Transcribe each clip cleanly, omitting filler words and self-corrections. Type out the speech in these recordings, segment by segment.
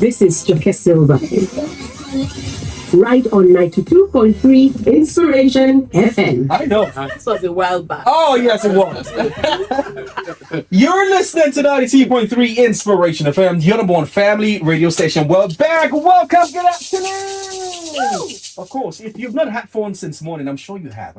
This is Joke Silva. Right on 92.3 Inspiration FM. I know. This was a while back. Oh, yes, it was. You're listening to 92.3 Inspiration FM, your number one family radio station. Well, back. Welcome. Good afternoon. Of course, if you've not had fun since morning, I'm sure you have.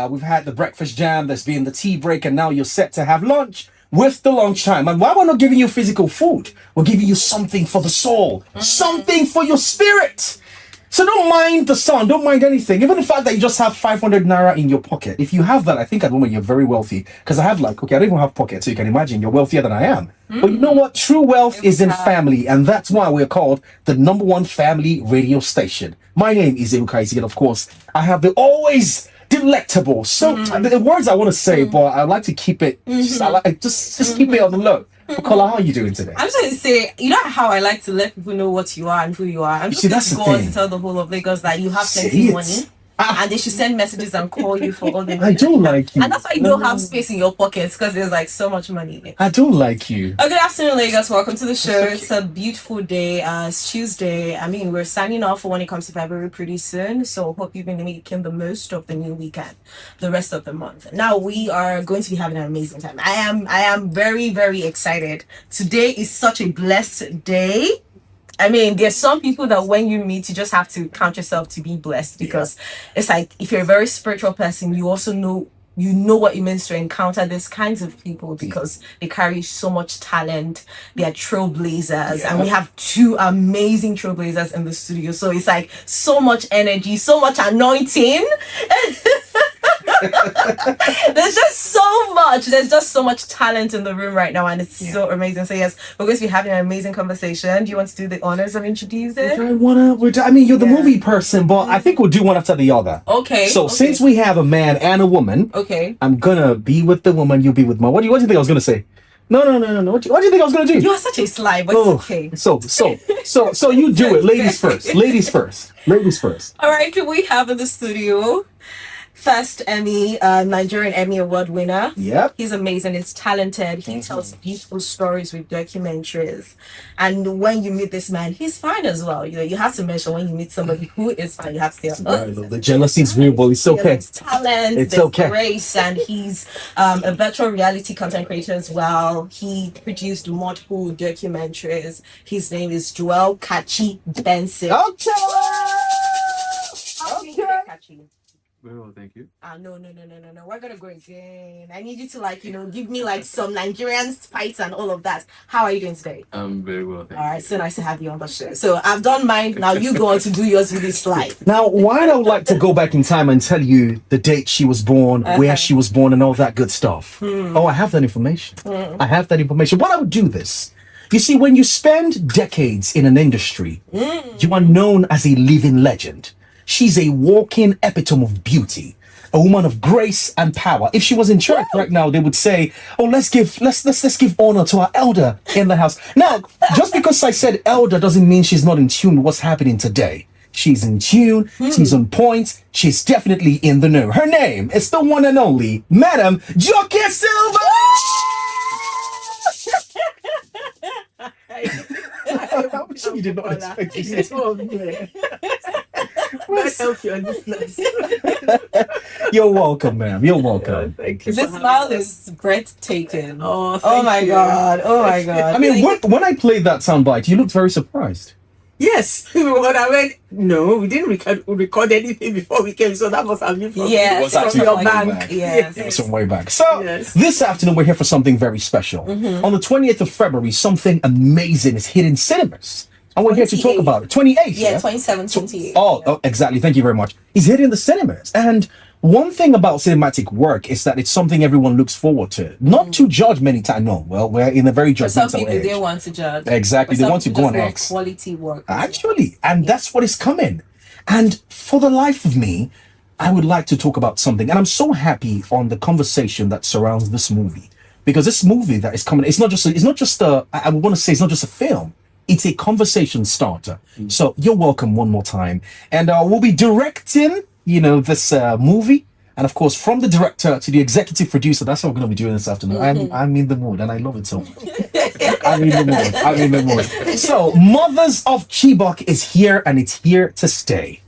We've had the breakfast jam, there's been the tea break, and now you're set to have lunch with the lunchtime. And why we're not giving you physical food, we're giving you something for the soul, something for your spirit. So don't mind the sun, don't mind anything. Even the fact that you just have 500 naira in your pocket. If you have that, I think at the moment you're very wealthy. Because I have I don't even have pockets, so you can imagine you're wealthier than I am. But you know what? True wealth is in family, and that's why we're called the number one family radio station. My name is Kachi, and of course, I have the always delectable. So the words I want to say, but I like to keep it. Just keep it on the low. Kola, how are you doing today? I'm just going to say, you know how I like to let people know what you are and who you are. I'm just going to go on to tell the whole of Lagos that you have plenty of money. And they should send messages and call you for all the money. I don't like you. And that's why you don't have space in your pockets, because there's like so much money in it. I don't like you. Good afternoon, Lagos. Welcome to the show. It's a beautiful day. It's Tuesday. I mean, we're signing off for when it comes to February pretty soon. So hope you've been making the most of the new weekend, the rest of the month. Now we are going to be having an amazing time. I am very, very excited. Today is such a blessed day. I mean, there's some people that when you meet, you just have to count yourself to be blessed, because it's like if you're a very spiritual person, you also know what it means to encounter these kinds of people, because they carry so much talent. They are trailblazers, and we have two amazing trailblazers in the studio. So it's like so much energy, so much anointing. There's just so much talent in the room right now, and it's so amazing. So yes, we're going to be having an amazing conversation. Do you want to do the honors of introducing? I mean, you're the movie person, but I think we'll do one after the other. Okay. So since we have a man and a woman, I'm gonna be with the woman, you'll be with my. What do you think I was gonna say? No. What do you think I was gonna do? You are such a sly, but it's okay. So you do it. Ladies first. Ladies first. All right, can we have in the studio first Nigerian Emmy Award winner. Yep. He's amazing. He's talented. He tells beautiful stories with documentaries. And when you meet this man, he's fine as well. You have to mention when you meet somebody who is fine, you have to say, the jealousy is real, but it's okay. There's talent, it's okay. Grace, and he's a virtual reality content creator as well. He produced multiple documentaries. His name is Kachi Benson. Okay. Kachi? Very well, thank you. No. We're gonna go again. I need you to give me some Nigerian spice and all of that. How are you doing today? I'm very well, thank you. All right, so nice to have you on the show. So I've done mine. Now you go on to do yours with this slide. Now, why I would like to go back in time and tell you the date she was born, where she was born, and all that good stuff. Oh, I have that information. What I would do this. You see, when you spend decades in an industry, you are known as a living legend. She's a walking epitome of beauty, a woman of grace and power. If she was in church right now, they would say, "Oh, let's give honor to our elder in the house." Now, just because I said elder doesn't mean she's not in tune with what's happening today. She's in tune. She's on point. She's definitely in the know. Her name is the one and only Madam Joke Silva. I'm sure you did not expect this. Help you on this. You're welcome, ma'am. You're welcome. Thank you. This smile is breathtaking. Oh my god. I mean, when I played that soundbite, you looked very surprised. Yes. When I went, no, we didn't record anything before we came, so that must have been from, from your bank. Yes. It was from way back. So, this afternoon, we're here for something very special. On the 20th of February, something amazing is hitting cinemas. And we're here to talk about it. 28th. Yeah, 27, 28. Oh, exactly. Thank you very much. He's hitting the cinemas. And one thing about cinematic work is that it's something everyone looks forward to. Not to judge many times. No, well, we're in a very judgmental age. Some people, they want to judge. Exactly. They want to go on X. Quality work. Actually. And that's what is coming. And for the life of me, I would like to talk about something. And I'm so happy on the conversation that surrounds this movie. Because this movie that is coming, it's not just a film. It's a conversation starter. So you're welcome one more time. And we'll be directing, this movie. And of course, from the director to the executive producer, that's what we're going to be doing this afternoon. I'm in the mood and I love it so much. I'm in the mood. I'm in the mood. So, Mothers of Chibok is here and it's here to stay.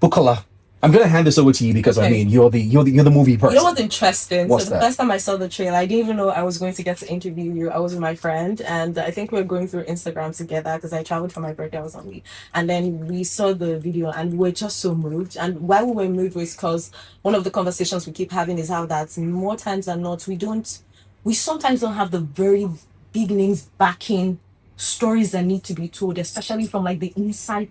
Bukola, I'm gonna hand this over to you because I Okay. mean you're the movie person. You know what's interesting? What's So the that? first time I saw the trailer, I didn't even know I was going to get to interview you. I was with my friend, and I think we were going through Instagram together because I traveled for my birthday. I was on leave, and then we saw the video, and we were just so moved. And why we were moved was because one of the conversations we keep having is how that more times than not we sometimes don't have the very big names backing stories that need to be told, especially from like the inside.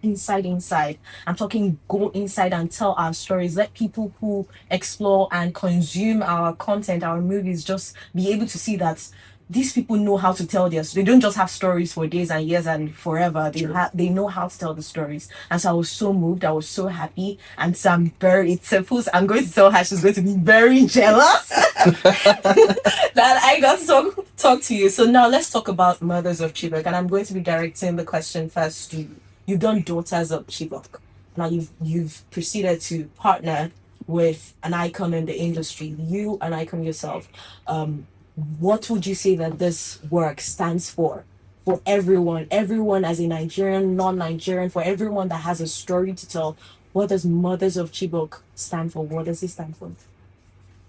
I'm talking go inside and tell our stories. Let people who explore and consume our content, our movies, just be able to see that these people know how to tell their. They don't just have stories for days and years and forever. They know how to tell the stories. And so I was so moved. I was so happy. And so I'm I'm going to tell her she's going to be very jealous that I got to talk to you. So now let's talk about Mothers of Chibok. And I'm going to be directing the question first to you. You've done Daughters of Chibok. Now you've proceeded to partner with an icon in the industry, you an icon yourself. What would you say that this work stands for everyone as a Nigerian, non-Nigerian, for everyone that has a story to tell? What does Mothers of Chibok stand for? What does it stand for?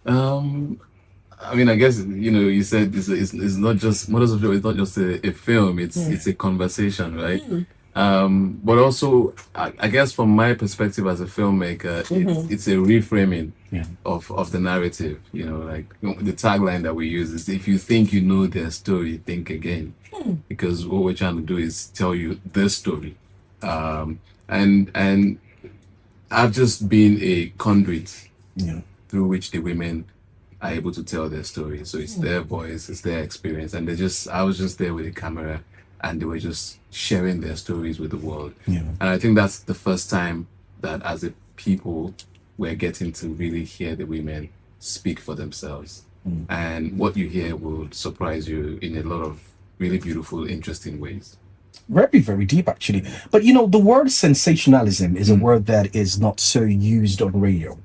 I mean, I guess you said it's not just Mothers of Chibok. It's not just a film. It's a conversation, right? But also, I guess from my perspective as a filmmaker, it's a reframing of the narrative. Like the tagline that we use is, "If you think you know their story, think again," because what we're trying to do is tell you their story. And I've just been a conduit through which the women are able to tell their story. So it's their voice, it's their experience, and I was just there with a camera, and they were just sharing their stories with the world. And I think that's the first time that as a people we're getting to really hear the women speak for themselves. And what you hear will surprise you in a lot of really beautiful, interesting ways. Very, very deep, actually. But the word sensationalism is a word that is not so used on radio.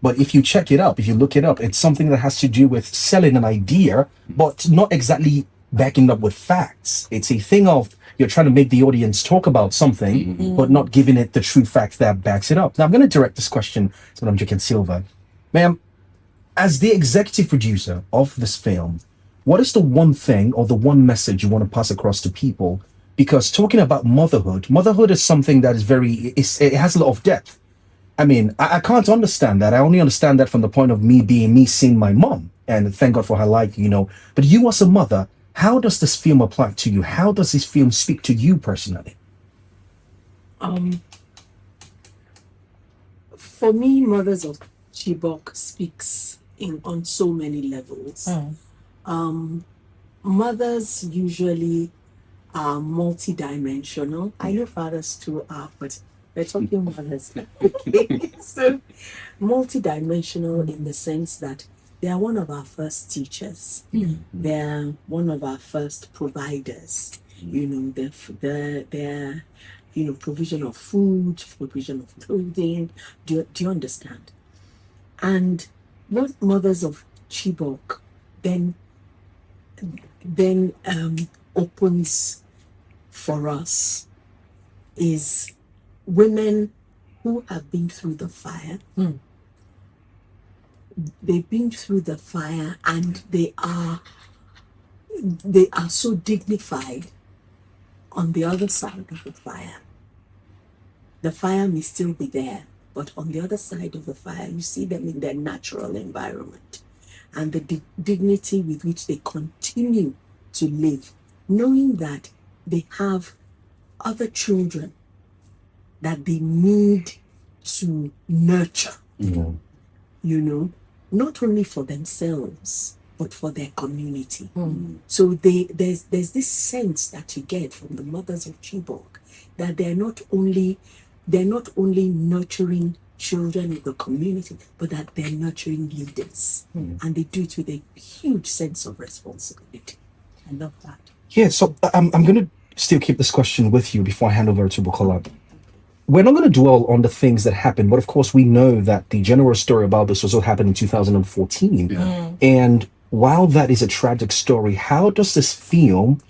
But if you check it up, if you look it up, it's something that has to do with selling an idea, but not exactly backing up with facts. It's a thing of you're trying to make the audience talk about something, but not giving it the true fact that backs it up. Now, I'm going to direct this question to Madam Joke Silva. Ma'am, as the executive producer of this film, what is the one thing or the one message you want to pass across to people? Because talking about motherhood is something that is it has a lot of depth. I mean, I can't understand that. I only understand that from the point of me seeing my mom, and thank God for her life, But you as a mother, how does this film apply to you? How does this film speak to you personally? For me, Mothers of Chibok speaks on so many levels. Mothers usually are multidimensional. I know fathers too are, but we're talking mothers. So, multidimensional in the sense that they are one of our first teachers. They're one of our first providers. They're provision of food, provision of clothing. Do you understand? And what Mothers of Chibok then opens for us is women who have been through the fire. They've been through the fire and they are so dignified on the other side of the fire. The fire may still be there, but on the other side of the fire, you see them in their natural environment and the dignity with which they continue to live, knowing that they have other children that they need to nurture, not only for themselves, but for their community. So there's this sense that you get from the Mothers of Chibok that they're not only nurturing children in the community, but that they're nurturing leaders. And they do it with a huge sense of responsibility. I love that. Yeah, so I'm going to still keep this question with you before I hand over to Bukola. we're not going to dwell on the things that happened, but of course we know that the general story about this also happened in 2014. And while that is a tragic story, how does this film,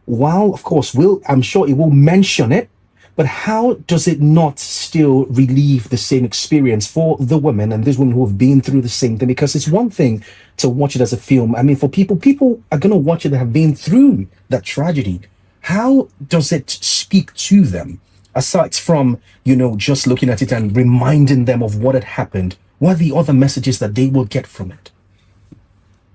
while of course I'm sure it will mention it, but how does it not still relieve the same experience for the women and these women who have been through the same thing? Because it's one thing to watch it as a film. I mean, for people are going to watch it that have been through that tragedy. How does it speak to them? Aside from, just looking at it and reminding them of what had happened, what are the other messages that they will get from it?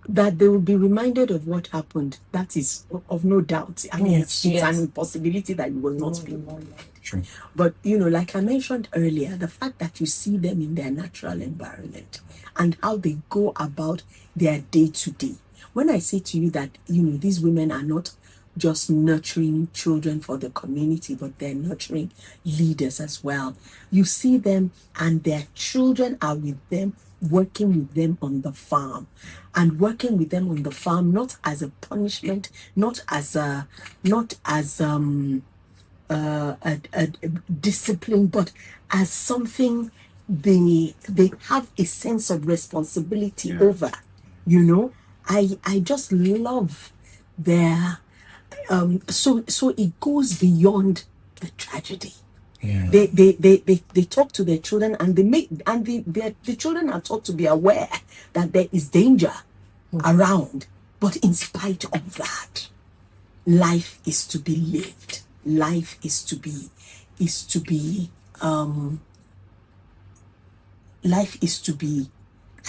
That they will be reminded of what happened. That is of no doubt. I mean, it's an impossibility that you will not be reminded. True. But, like I mentioned earlier, the fact that you see them in their natural environment and how they go about their day to day. When I say to you that, these women are not just nurturing children for the community, but they're nurturing leaders as well. You see them and their children are with them, working with them on the farm, and working with them on the farm not as a punishment, not as a discipline, but as something they have a sense of responsibility over. I just love their so it goes beyond the tragedy. Yeah. They talk to their children and the children are taught to be aware that there is danger around. But in spite of that, life is to be lived. Life is to be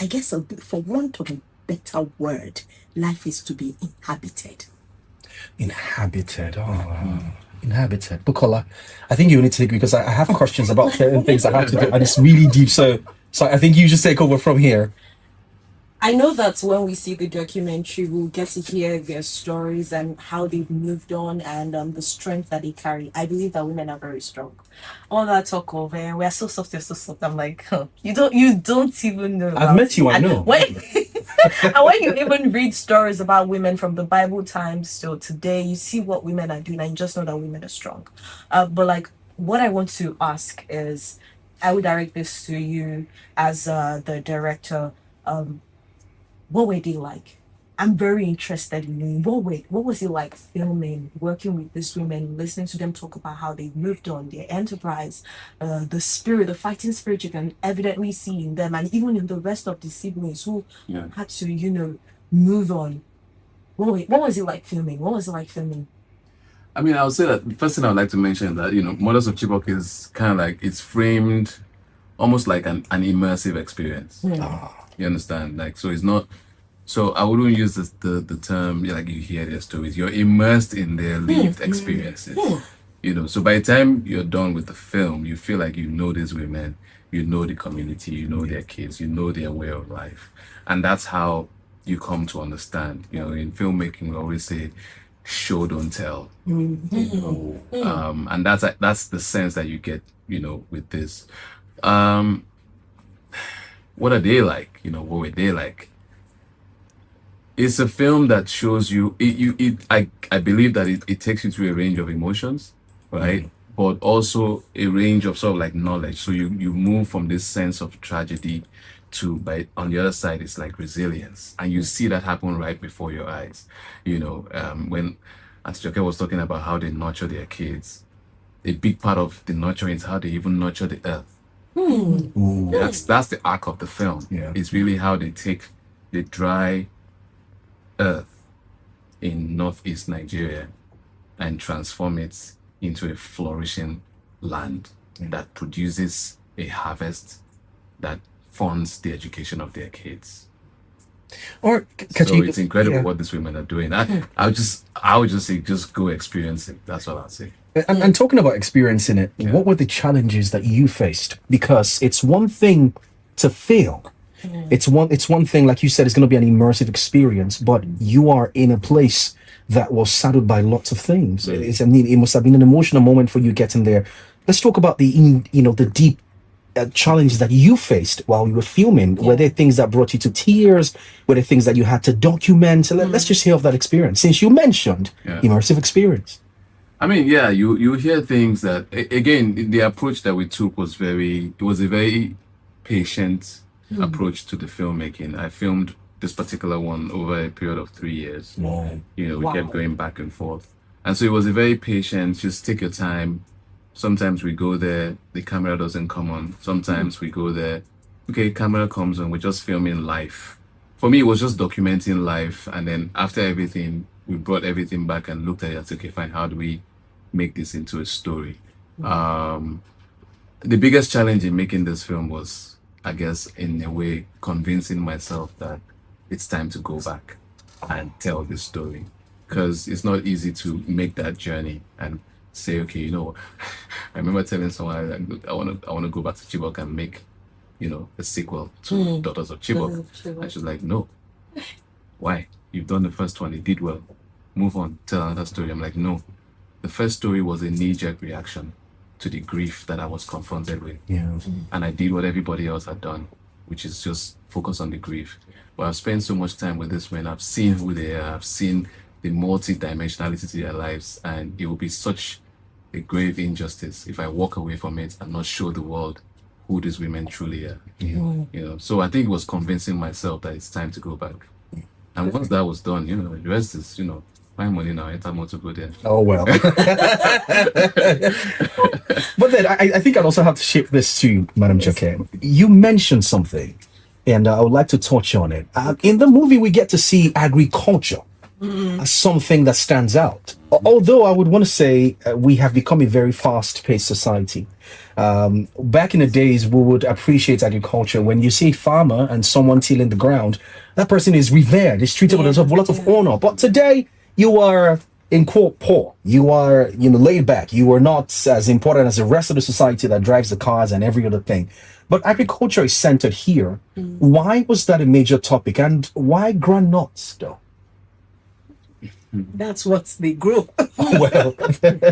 I guess for want of a better word, life is to be inhabited. Inhabited. Inhabited. Bukola, I think you need to take, because I have questions about certain things I have to do, and it's really deep. So I think you just take over from here. I know that when we see the documentary, we'll get to hear their stories and how they've moved on and the strength that they carry. I believe that women are very strong. All that talk of we're so soft, you're so soft. I'm like, you don't even know. I've met you, I know. And when you even read stories about women from the Bible times till today, you see what women are doing and you just know that women are strong. But like, what I want to ask is, I would direct this to you as the director. What were they like? I'm very interested in knowing what was it like filming, working with these women, listening to them talk about how they moved on, their enterprise, the spirit, the fighting spirit you can evidently see in them, and even in the rest of the siblings who had to, move on. What was it like filming? I mean, I would say that the first thing I would like to mention is that, Mothers of Chibok is kind of like, it's framed almost like an immersive experience. You understand? Like, so it's not, so I wouldn't use the term, like you hear their stories. You're immersed in their lived experiences. So by the time you're done with the film, you feel like you know these women, you know the community, you know their kids, you know their way of life. And that's how you come to understand. In filmmaking, we always say, show, don't tell. And that's the sense that you get, with this. What are they like? What were they like? It's a film that shows you. I believe that it takes you through a range of emotions, right? But also a range of sort of like knowledge. So you move from this sense of tragedy to, on the other side, it's like resilience, and you see that happen right before your eyes. When as Joke was talking about how they nurture their kids, a big part of the nurturing is how they even nurture the earth. That's the arc of the film. It's really how they take the dry earth in northeast Nigeria and transform it into a flourishing land that produces a harvest that funds the education of their kids. So it's incredible what these women are doing. I would just say, just go experience it. That's what I'll say. And talking about experiencing it, what were the challenges that you faced? Because it's one thing to fail. It's one thing, like you said, it's going to be an immersive experience, but you are in a place that was saddled by lots of things. It must have been an emotional moment for you getting there. Let's talk about the deep challenges that you faced while you were filming. Were there things that brought you to tears? Were there things that you had to document? So let's just hear of that experience, since you mentioned immersive experience. I mean, yeah, you hear things that again, the approach that we took was a very patient approach to the filmmaking. I filmed this particular one over a period of 3 years. Wow. You know, we Wow. kept going back and forth. And so it was a very patient, just take your time. Sometimes we go there, the camera doesn't come on. Sometimes we go there, okay, camera comes on, we're just filming life. For me, it was just documenting life. And then after everything, we brought everything back and looked at it and said, okay, fine, how do we make this into a story? The biggest challenge in making this film was, I guess, in a way, convincing myself that it's time to go back and tell this story. Because it's not easy to make that journey and say, okay, you know, I remember telling someone, I want to go back to Chibok and make, you know, a sequel to Daughters of Chibok. And she's like, no. Why? You've done the first one, it did well. Move on, tell another story. I'm like, no. The first story was a knee-jerk reaction to the grief that I was confronted with. Yeah. And I did what everybody else had done, which is just focus on the grief. But I've spent so much time with this women. I've seen who they are. I've seen the multi-dimensionality to their lives. And it will be such a grave injustice if I walk away from it and not show the world who these women truly are. You know, so I think it was convincing myself that it's time to go back. And once that was done, you know, the rest is, you know, my money now. I have more to go there. Oh, well. But then I think I'd also have to shift this to Madam Joke. You mentioned something, and I would like to touch on it. In the movie, we get to see agriculture as something that stands out. Although I would want to say we have become a very fast-paced society. Back in the days, we would appreciate agriculture. When you see a farmer and someone tilling the ground, that person is revered, is treated with a lot of honor. But today, you are, in quote, poor. You are, you know, laid back. You are not as important as the rest of the society that drives the cars and every other thing. But agriculture is centered here. Why was that a major topic? And why groundnuts, though? That's what they grow. Well,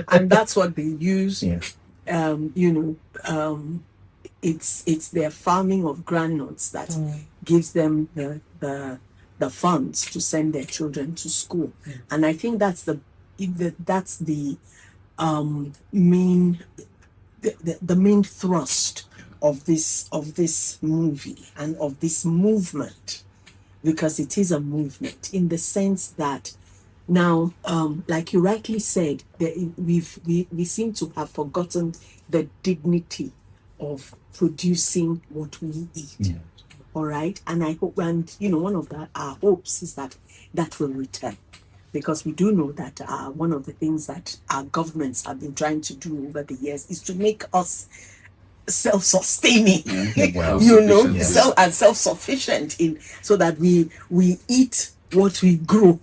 And that's what they use. yeah. It's their farming of groundnuts that gives them the funds to send their children to school. And I think that's the main thrust of this movie and of this movement, because it is a movement in the sense that now, like you rightly said, we seem to have forgotten the dignity of producing what we eat. All right, and I hope, and you know, one of our hopes is that will return, because we do know that one of the things that our governments have been trying to do over the years is to make us self-sustaining, Well, you know, self-sufficient. self-sufficient in, so that we eat what we grow,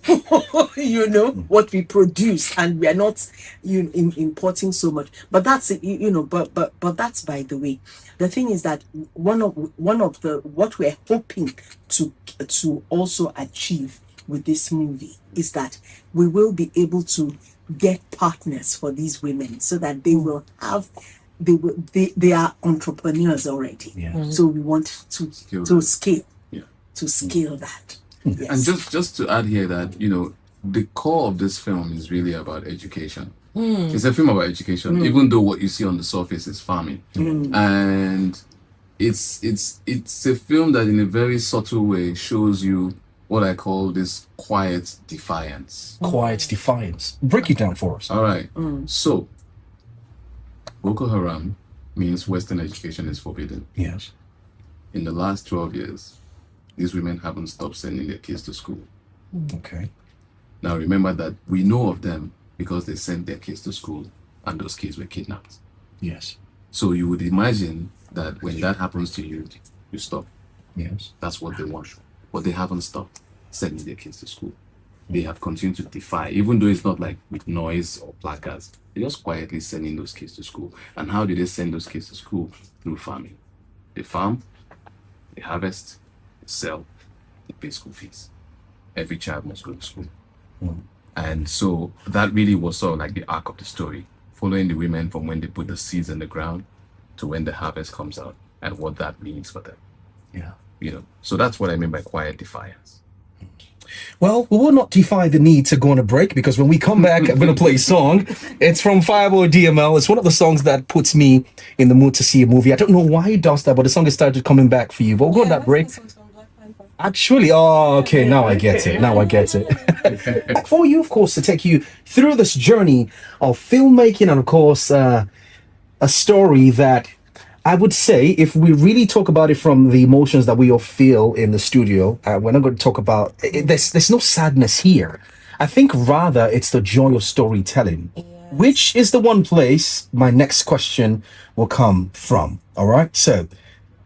you know, what we produce, and we are not importing so much. But that's it, you know. But that's by the way. The thing is that one of what we're hoping to also achieve with this movie is that we will be able to get partners for these women, so that they will have. They are entrepreneurs already. So we want to scale that. Yes. And just to add here that, you know, the core of this film is really about education. It's a film about education, even though what you see on the surface is farming. And it's a film that in a very subtle way shows you what I call this quiet defiance. Quiet defiance. Break it down for us. All right. So, Boko Haram means Western education is forbidden. Yes. In the last 12 years, these women haven't stopped sending their kids to school. Okay. Now remember that we know of them because they sent their kids to school and those kids were kidnapped. Yes. So you would imagine that when that happens to you, you stop. Yes. That's what they want. But they haven't stopped sending their kids to school. They have continued to defy, even though it's not like with noise or placards. They're just quietly sending those kids to school. And how do they send those kids to school? Through farming. They farm, they harvest, sell, they pay school fees. Every child must go to school. And so that really was sort of like the arc of the story, following the women from when they put the seeds in the ground to when the harvest comes out and what that means for them. Yeah. You know, so that's what I mean by quiet defiance. Well, we will not defy the need to go on a break because when we come back, I'm going to play a song. It's from Fireboy DML. It's one of the songs that puts me in the mood to see a movie. I don't know why it does that, but the song has started coming back for you. But we'll go on that break. Actually, oh, okay, now I get it. Now I get it. For you, of course, to take you through this journey of filmmaking and, of course, a story that I would say, if we really talk about it from the emotions that we all feel in the studio, we're not going to talk about it. There's no sadness here. I think rather it's the joy of storytelling, which is the one place my next question will come from. All right, so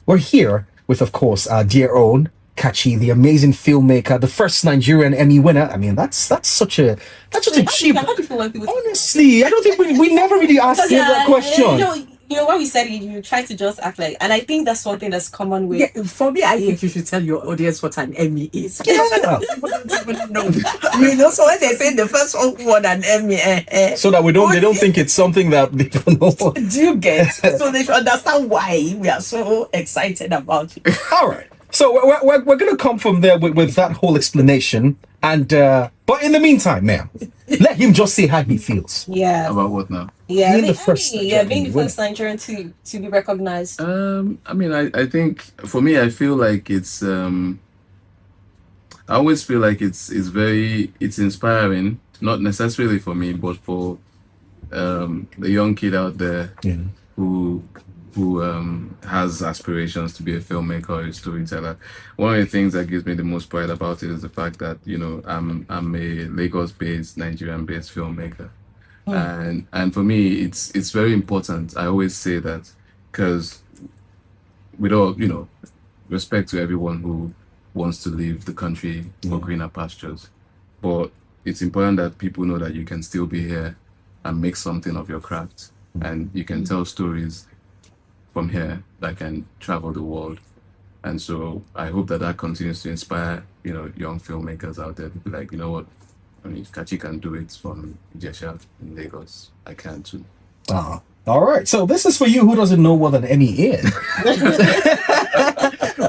we're here with, of course, our dear own Kachi, the amazing filmmaker, the first Nigerian Emmy winner. I mean, that's such a cheap. How do you feel when people Honestly, I don't think we never really asked you that question. You know, when we said it, you try to just act like, and I think that's one thing that's common with. Yeah, for me, I think you should tell your audience what an Emmy is. Yeah. People don't even know. So when they say the first one who won an Emmy, So that they don't think it's something that they don't know. do you get? So they should understand why we are so excited about it. All right. So we're going to come from there with that whole explanation. And but in the meantime, ma'am, let him just say how he feels. Yeah. About what now? Yeah. Being the Emmy, first being the Nigerian first Nigerian to be recognized. I mean, I think for me, I feel like it's I always feel like it's inspiring, not necessarily for me, but for the young kid out there who has aspirations to be a filmmaker or a storyteller. One of the things that gives me the most pride about it is the fact that, you know, I'm a Lagos-based, Nigerian-based filmmaker. And for me, it's very important. I always say that because with all, you know, respect to everyone who wants to leave the country for greener pastures, but it's important that people know that you can still be here and make something of your craft, and you can tell stories from here that can travel the world. And so I hope that continues to inspire, you know, young filmmakers out there to be like, you know what, I mean, if Kachi can do it from Ijesha in Lagos, I can too. All right. So this is for you who doesn't know what an Emmy is.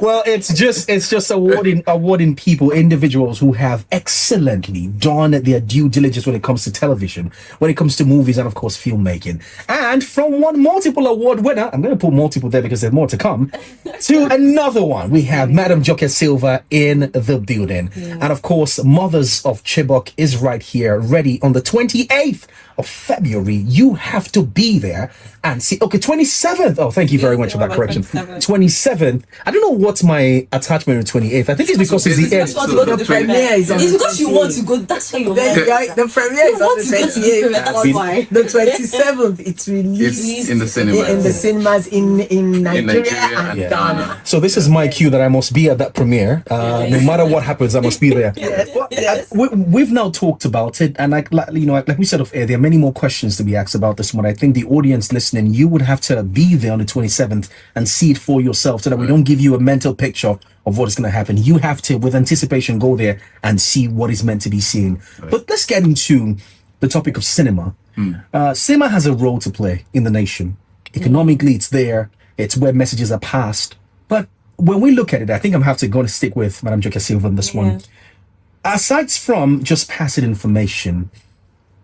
Well, it's just awarding people, individuals who have excellently done their due diligence when it comes to television, when it comes to movies, and of course filmmaking. And from one multiple award winner, I'm going to put multiple there because there's more to come, to another one, we have Madam Joke Silva in the building. And of course, Mothers of Chibok is right here, ready on the 28th of February. You have to be there and see. Okay, 27th. Oh, thank you very much for that correction. 27th. I don't know what's my attachment to 28th. I think it's because it's the end. The premiere is on It's the because you 28th. want to go. That's why you're The premiere is on the 28th. That's why. The 27th, it's released It's in the cinema. in the cinemas in Nigeria Nigeria and and Ghana. So this is my cue that I must be at that premiere. No matter what happens, I must be there. Yes. We've now talked about it, and like we said off air, there are many more questions to be asked about this one. I think the audience listening, you would have to be there on the 27th and see it for yourself, so that we don't give you a mental picture of what is going to happen. You have to, with anticipation, go there and see what is meant to be seen. But let's get into the topic of cinema. Cinema has a role to play in the nation. Economically, it's there. It's where messages are passed. But when we look at it, I think I'm going to stick with Madam Joke Silva on this one. Aside from just passing information,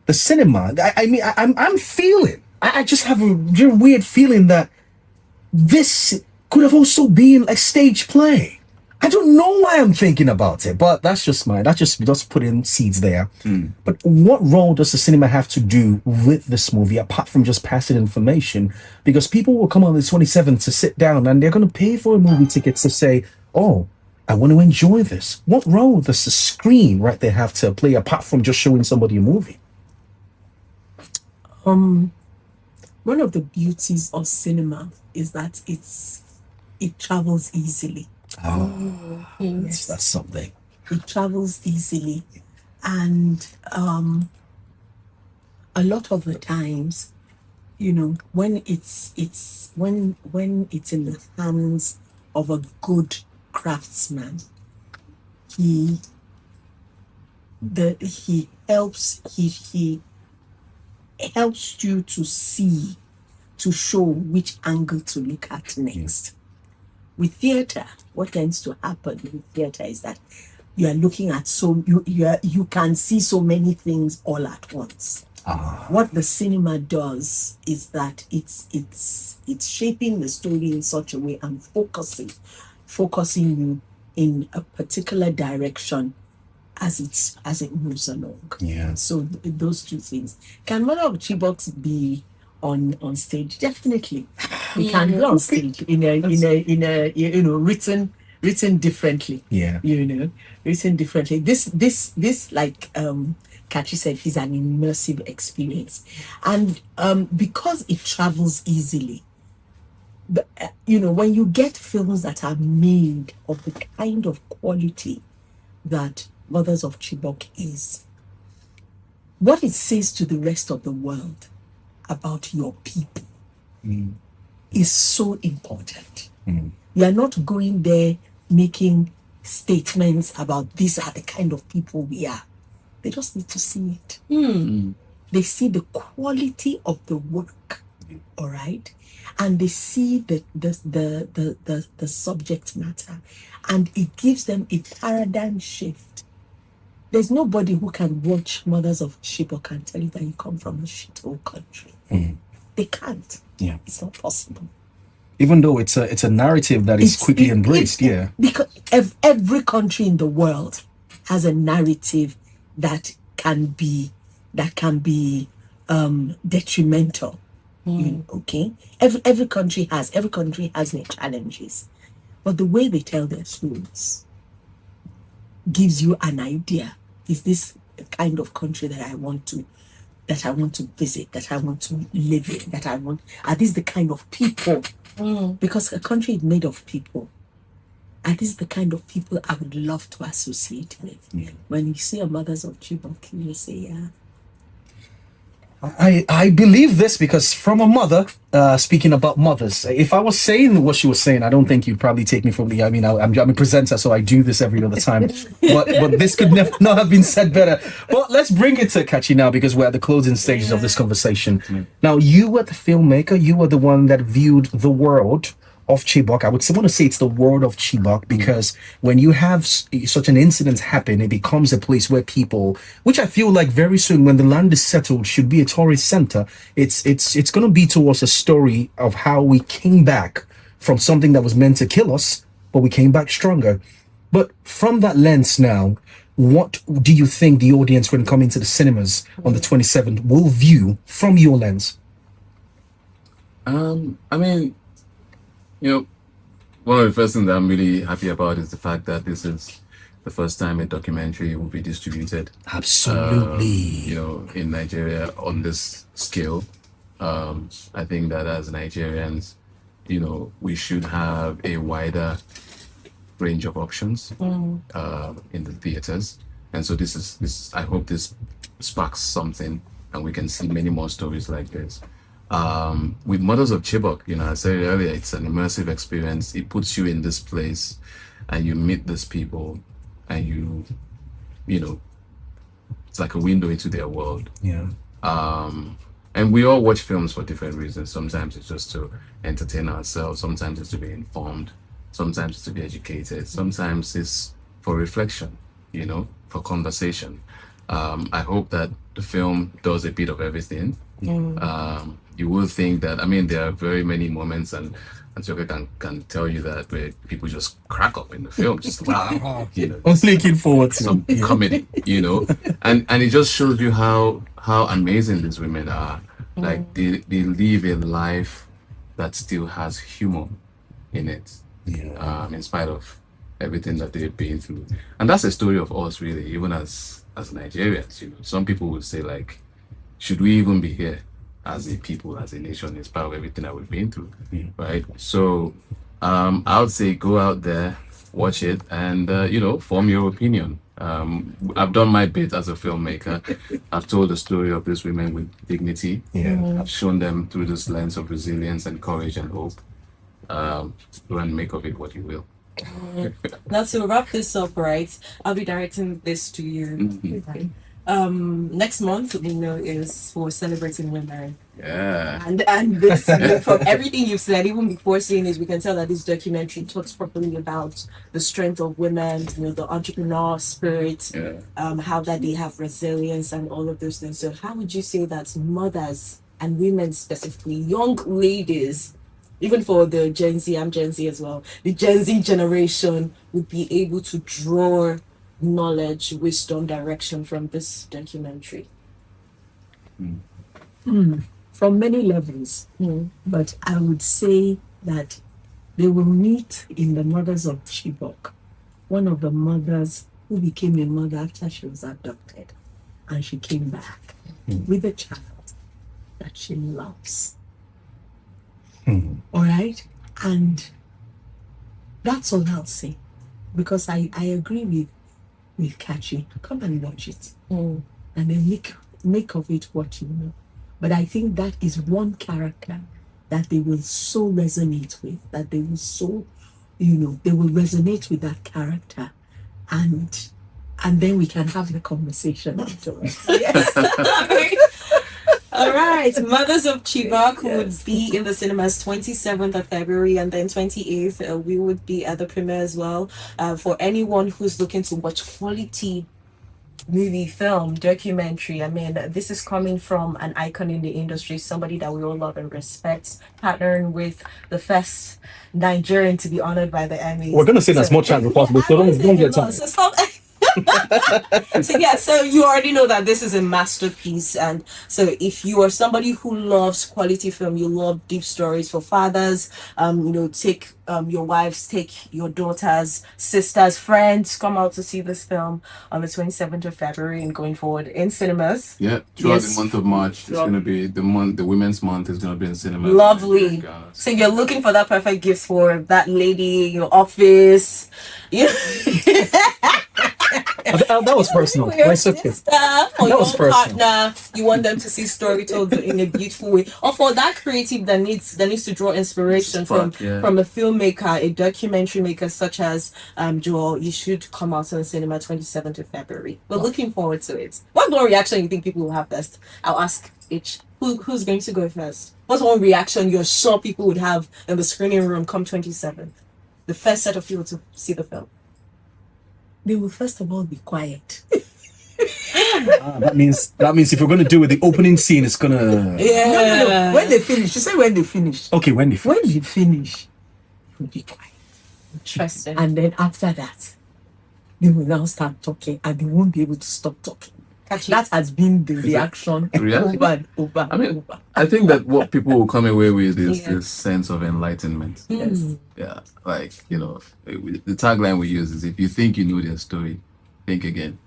the cinema, I'm feeling, I just have a real weird feeling that this could have also been a stage play. I don't know why I'm thinking about it, but that's just putting seeds there. But what role does the cinema have to do with this movie, apart from just passing information? Because people will come on the 27th to sit down and they're going to pay for a movie ticket to say, oh, I want to enjoy this. What role does the screen right there have to play, apart from just showing somebody a movie? One of the beauties of cinema is that it travels easily. Yes, that's something. It travels easily, and a lot of the times, you know, when it's in the hands of a good craftsman, he helps you to show which angle to look at next. With theater, what tends to happen with theater is that you are looking at you can see so many things all at once. What the cinema does is that it's shaping the story in such a way and focusing you in a particular direction as it moves along. Yeah. So those two things. Can Mother of Chibok be on stage? Definitely. We can be on stage in a written differently. Yeah. Written differently. This like Kachi said, is an immersive experience. And because it travels easily, when you get films that are made of the kind of quality that Mothers of Chibok is, what it says to the rest of the world about your people is so important. You are not going there making statements about these are the kind of people we are. They just need to see it. They see the quality of the work, all right, and they see the subject matter, and it gives them a paradigm shift. There's nobody who can watch Mothers of Chibok and tell you that you come from a shithole country. They can't. Yeah. It's not possible. Even though it's a narrative that is quickly embraced, because every country in the world has a narrative that can be detrimental. Okay, every country has their challenges, but the way they tell their stories gives you an idea. Is this the kind of country that I want to visit, that I want to live in, are these the kind of people? Because a country is made of people. Are these the kind of people I would love to associate with? When you see a Mothers of Chibok, you say, yeah. I believe this because from a mother, speaking about mothers, if I was saying what she was saying, I don't think you'd probably take me from the. I mean, I'm a presenter, so I do this every other time. but this could never not have been said better. But let's bring it to Kachi now because we're at the closing stages of this conversation. Now, you were the filmmaker. You were the one that viewed the world of Chibok. I would want to say it's the world of Chibok because when you have such an incident happen, it becomes a place where people, which I feel like very soon when the land is settled, should be a tourist center. It's going to be to us a story of how we came back from something that was meant to kill us, but we came back stronger. But from that lens now, what do you think the audience when coming to the cinemas on the 27th will view from your lens? I mean, one of the first things that I'm really happy about is the fact that this is the first time a documentary will be distributed. Absolutely. In Nigeria on this scale. I think that as Nigerians, we should have a wider range of options in the theaters. And so I hope this sparks something and we can see many more stories like this. With Mothers of Chibok, I said it earlier, it's an immersive experience. It puts you in this place and you meet these people and it's like a window into their world. Yeah. And we all watch films for different reasons. Sometimes it's just to entertain ourselves. Sometimes it's to be informed. Sometimes it's to be educated. Sometimes it's for reflection, for conversation. I hope that the film does a bit of everything. You will think that, there are very many moments and Joke can tell you that where people just crack up in the film, just wow, I'm looking forward to some comedy, and it just shows you how amazing these women are. Like they live a life that still has humor in it, in spite of everything that they've been through. And that's a story of us, really, even as Nigerians. Some people would say, like, should we even be here as a people, as a nation, in spite of everything that we've been through, right? So I would say go out there, watch it, and form your opinion. I've done my bit as a filmmaker. I've told the story of these women with dignity. I've shown them through this lens of resilience and courage and hope. Go and make of it what you will. Now to wrap this up, right? I'll be directing this to you. Next month, is for celebrating women. Yeah. And this, from everything you've said, even before seeing this, we can tell that this documentary talks properly about the strength of women, the entrepreneur spirit, how that they have resilience and all of those things. So how would you say that mothers and women specifically, young ladies, even for the Gen Z, I'm Gen Z as well, the Gen Z generation would be able to draw knowledge, wisdom, direction from this documentary? From many levels, but I would say that they will meet in the Mothers of Chibok, one of the mothers who became a mother after she was abducted, and she came back with a child that she loves. All right, and that's all I'll say, because I agree with Kachi. Come and watch it, and then make of it what you know. But I think that is one character that they will so resonate with, that they will so, they will resonate with that character, and then we can have the conversation afterwards. Yes. All right, Mothers of Chibok would be in the cinemas 27th of February, and then 28th we would be at the premiere as well. For anyone who's looking to watch quality movie, film, documentary, I mean, this is coming from an icon in the industry, somebody that we all love and respect, partnering with the first Nigerian to be honored by the Emmys. We're going to say as much as possible, so don't get time. So you already know that this is a masterpiece, and so if you are somebody who loves quality film, you love deep stories for fathers, take your wives, take your daughters, sisters, friends, come out to see this film on the 27th of February and going forward in cinemas. Yeah, throughout the month of March, it's going to be the Women's Month is going to be in cinemas. Lovely. So you're looking for that perfect gift for that lady in your office. That was personal. That's okay. Or your partner, you want them to see story told in a beautiful way, or for that creative that needs to draw inspiration from a filmmaker, a documentary maker such as Joel. You should come out on the cinema 27th of February. We're looking forward to it. What more reaction you think people will have first? I'll ask each. Who's going to go first? What's one reaction you're sure people would have in the screening room come 27th? The first set of people to see the film. They will first of all be quiet. That means if you're going to do it, the opening scene is going to... Yeah. No. When they finish. You say when they finish. Okay, when they finish. When they finish, you'll be quiet. Interesting. And then after that, they will now start talking, and they won't be able to stop talking. That has been the reaction over and over. I mean, I think that what people will come away with is this sense of enlightenment. Yes. Yeah, like, the tagline we use is, if you think you know their story, think again.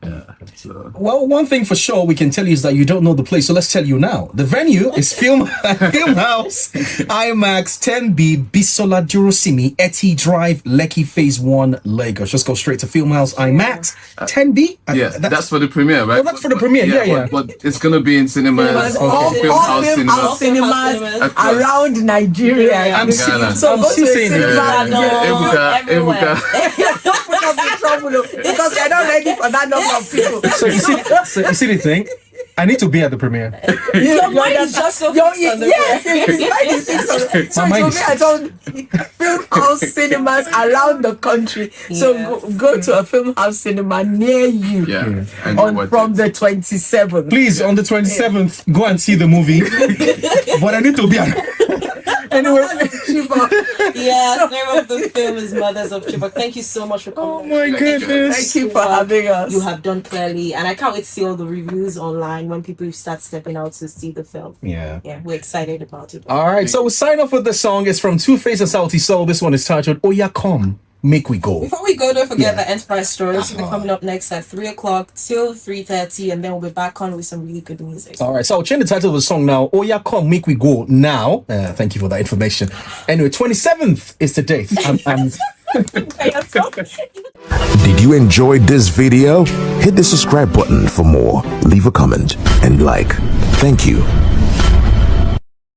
Yeah. So. Well, one thing for sure we can tell you is that you don't know the place, so let's tell you now. The venue is Film House IMAX 10B Bisola Durosimi Eti Drive Lekki Phase 1 Lagos. Just go straight to Film House IMAX 10B. Yeah, that's for the premiere, right? Oh, that's for the premiere. Yeah. But it's gonna be in cinemas. All Film House cinemas around Nigeria. I'm saying so go to Ebuka. Because they're not ready for that number of people. So you see the thing? I need to be at the premiere. Your mind is just so fixed on the So I told Film House cinemas around the country. So go to a Film House cinema near you. Yeah. From the 27th. Please, on the 27th, go and see the movie. But I need to be at... Anyway, yes, the name of the film is Mothers of Chibok. Thank you so much for coming. Oh my goodness. Thank you for having us. You have done clearly, and I can't wait to see all the reviews online when people start stepping out to see the film. Yeah, we're excited about it. All right, so we'll sign off with the song. It's from Two Face and Salty Soul. This one is titled Oya Come, Make We Go. Before we go, don't forget the Enterprise Stories will be coming up next at 3 o'clock till 3:30, and then we'll be back on with some really good music. All right, so I'll change the title of the song now. Oya Come, Make We Go now. Thank you for that information. Anyway, 27th is the date. Did you enjoy this video? Hit the subscribe button for more, leave a comment, and like. Thank you.